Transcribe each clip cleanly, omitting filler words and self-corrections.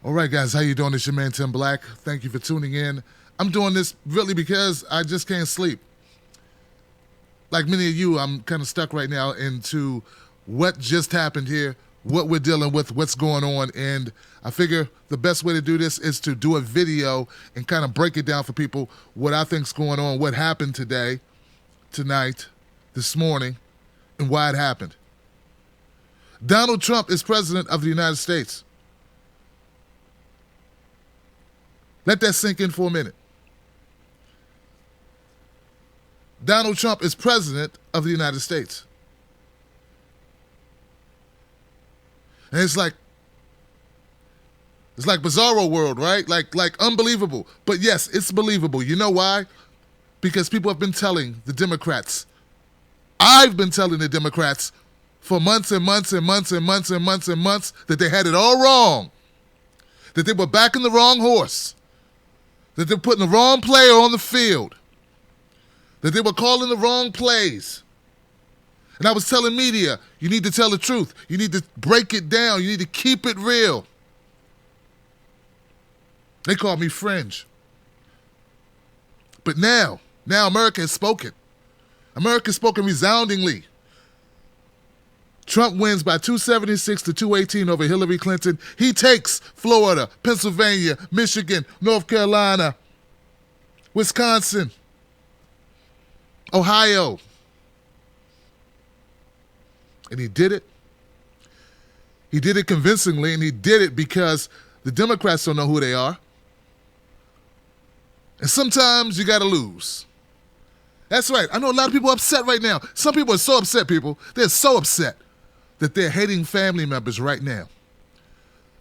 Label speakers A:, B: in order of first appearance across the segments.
A: All right, guys, how you doing? It's your man, Tim Black. Thank you for tuning in. I'm doing this really because I just can't sleep. Like many of you, I'm kind of stuck right now into what just happened here, what we're dealing with, what's going on, and I figure the best way to do this is to do a video and kind of break it down for people what I think's going on, what happened today, tonight, this morning, and why it happened. Donald Trump is president of the United States. Let that sink in for a minute. Donald Trump is president of the United States. And it's like bizarro world, right? Like unbelievable. But yes, it's believable. You know why? Because people have been telling the Democrats. I've been telling the Democrats for months and months and months and months and months and months that they had it all wrong. That they were backing the wrong horse. That they're putting the wrong player on the field. That they were calling the wrong plays. And I was telling media, you need to tell the truth. You need to break it down. You need to keep it real. They called me fringe. But now America has spoken. America has spoken resoundingly. Trump wins by 276 to 218 over Hillary Clinton. He takes Florida, Pennsylvania, Michigan, North Carolina, Wisconsin, Ohio. And he did it. He did it convincingly, and he did it because the Democrats don't know who they are. And sometimes you got to lose. That's right. I know a lot of people are upset right now. Some people are so upset, people. They're so upset that they're hating family members right now.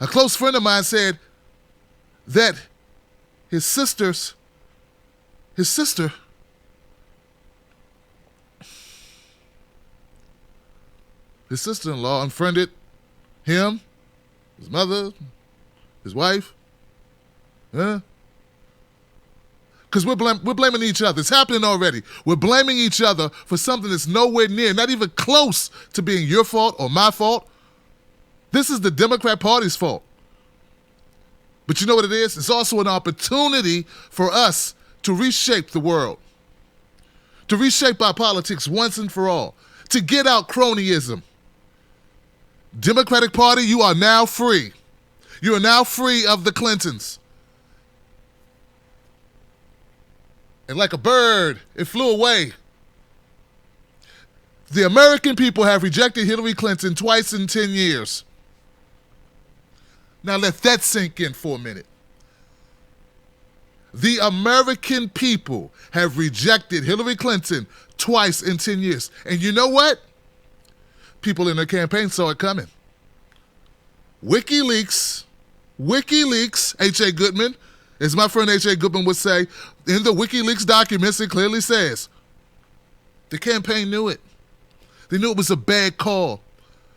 A: A close friend of mine said that his sister-in-law unfriended him, his mother, his wife. Because we're blaming each other. It's happening already. We're blaming each other for something that's nowhere near, not even close to being your fault or my fault. This is the Democrat Party's fault. But you know what it is? It's also an opportunity for us to reshape the world, to reshape our politics once and for all, to get out cronyism. Democratic Party, you are now free. You are now free of the Clintons. And like a bird, it flew away. The American people have rejected Hillary Clinton twice in 10 years. Now let that sink in for a minute. The American people have rejected Hillary Clinton twice in 10 years. And you know what? People in their campaign saw it coming. WikiLeaks, H.A. Goodman, as my friend H.A. Goodman would say, in the WikiLeaks documents, it clearly says the campaign knew it. They knew it was a bad call.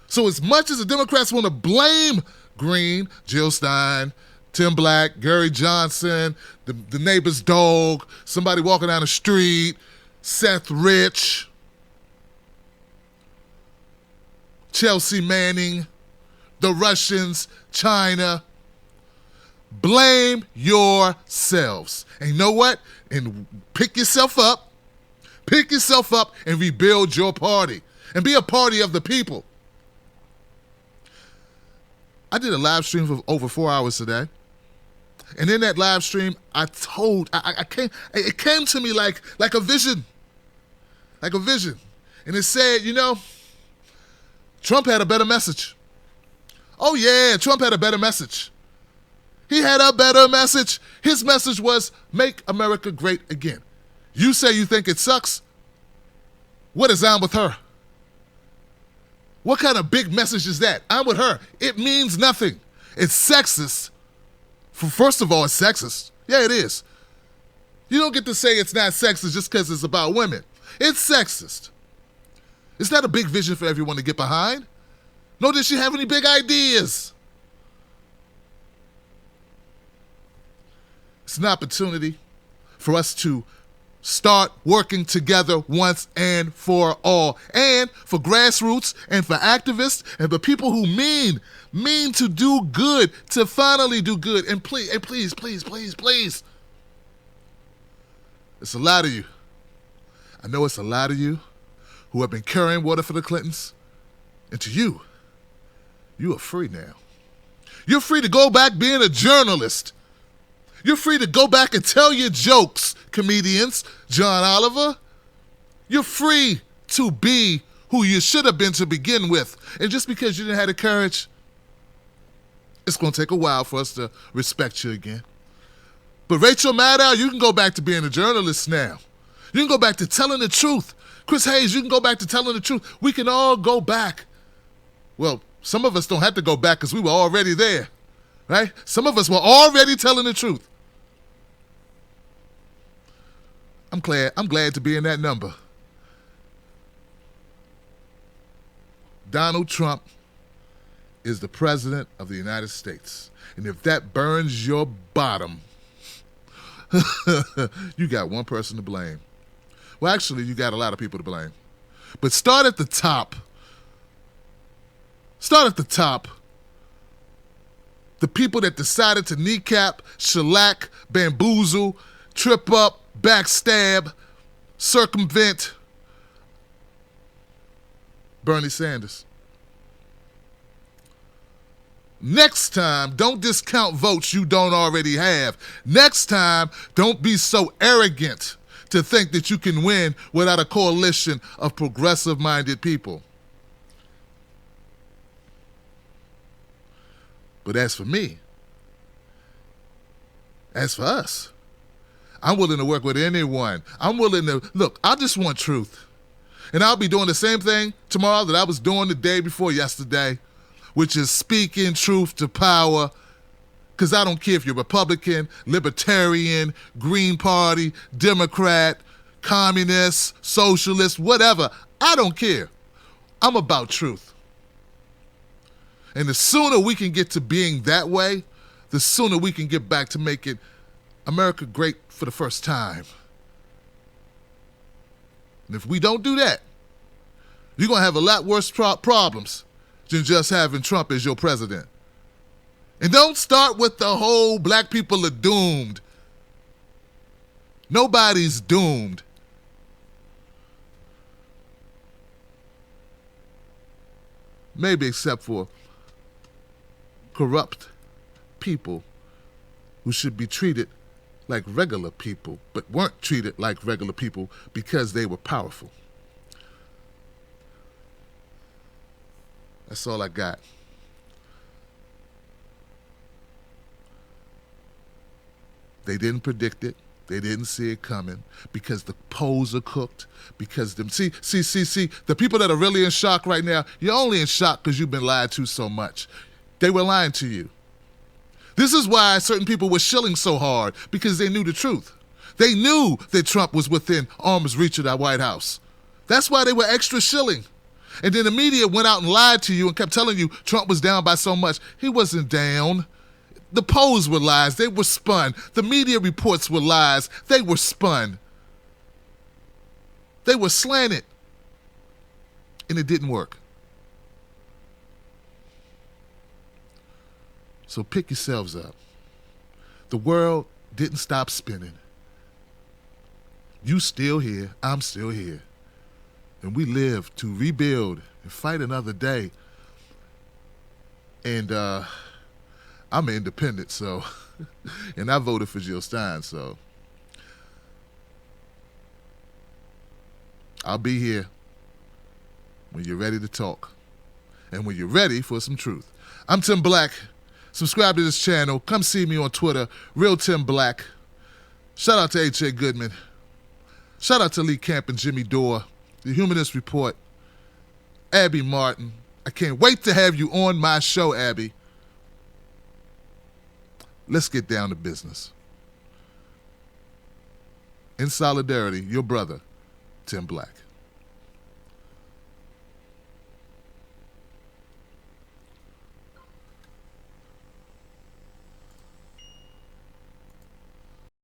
A: So as much as the Democrats want to blame Green, Jill Stein, Tim Black, Gary Johnson, the neighbor's dog, somebody walking down the street, Seth Rich, Chelsea Manning, the Russians, China. Blame yourselves. And you know what? And pick yourself up and rebuild your party and be a party of the people. I did a live stream for over 4 hours today. And in that live stream, it came to me like a vision. Like a vision. And it said, Trump had a better message. Oh yeah, Trump had a better message. He had a better message. His message was, make America great again. You say you think it sucks. What is I'm with her? What kind of big message is that? I'm with her. It means nothing. It's sexist. First of all, it's sexist. Yeah, it is. You don't get to say it's not sexist just because it's about women. It's sexist. It's not a big vision for everyone to get behind. Nor does she have any big ideas. It's an opportunity for us to Start working together once and for all. And for grassroots and for activists and for people who mean to do good, to finally do good. And please, please. It's a lot of you. I know it's a lot of you who have been carrying water for the Clintons. And to you, you are free now. You're free to go back being a journalist. You're free to go back and tell your jokes, comedians, John Oliver. You're free to be who you should have been to begin with. And just because you didn't have the courage, it's going to take a while for us to respect you again. But Rachel Maddow, you can go back to being a journalist now. You can go back to telling the truth. Chris Hayes, you can go back to telling the truth. We can all go back. Well, some of us don't have to go back because we were already there, right? Some of us were already telling the truth. I'm glad to be in that number. Donald Trump is the president of the United States. And if that burns your bottom, you got one person to blame. Well, actually, you got a lot of people to blame. But start at the top. Start at the top. The people that decided to kneecap, shellac, bamboozle, trip up, backstab, circumvent Bernie Sanders. Next time, don't discount votes you don't already have. Next time, don't be so arrogant to think that you can win without a coalition of progressive-minded people. But as for me, as for us, I'm willing to work with anyone. I'm willing to, look, I just want truth. And I'll be doing the same thing tomorrow that I was doing the day before yesterday, which is speaking truth to power. Because I don't care if you're Republican, Libertarian, Green Party, Democrat, Communist, Socialist, whatever. I don't care. I'm about truth. And the sooner we can get to being that way, the sooner we can get back to making America great for the first time. And if we don't do that, you're going to have a lot worse problems than just having Trump as your president. And don't start with the whole black people are doomed. Nobody's doomed. Maybe except for corrupt people who should be treated like regular people, but weren't treated like regular people because they were powerful. That's all I got. They didn't predict it. They didn't see it coming because the polls are cooked. Because them see, the people that are really in shock right now, you're only in shock because you've been lied to so much. They were lying to you. This is why certain people were shilling so hard, because they knew the truth. They knew that Trump was within arm's reach of that White House. That's why they were extra shilling. And then the media went out and lied to you and kept telling you Trump was down by so much. He wasn't down. The polls were lies. They were spun. The media reports were lies. They were spun. They were slanted. And it didn't work. So pick yourselves up. The world didn't stop spinning. You still here. I'm still here. And we live to rebuild and fight another day. And I'm an independent, so, and I voted for Jill Stein, so I'll be here when you're ready to talk and when you're ready for some truth. I'm Tim Black. Subscribe to this channel. Come see me on Twitter, Real Tim Black. Shout out to H.A. Goodman. Shout out to Lee Camp and Jimmy Dore, The Humanist Report, Abby Martin. I can't wait to have you on my show, Abby. Let's get down to business. In solidarity, your brother, Tim Black.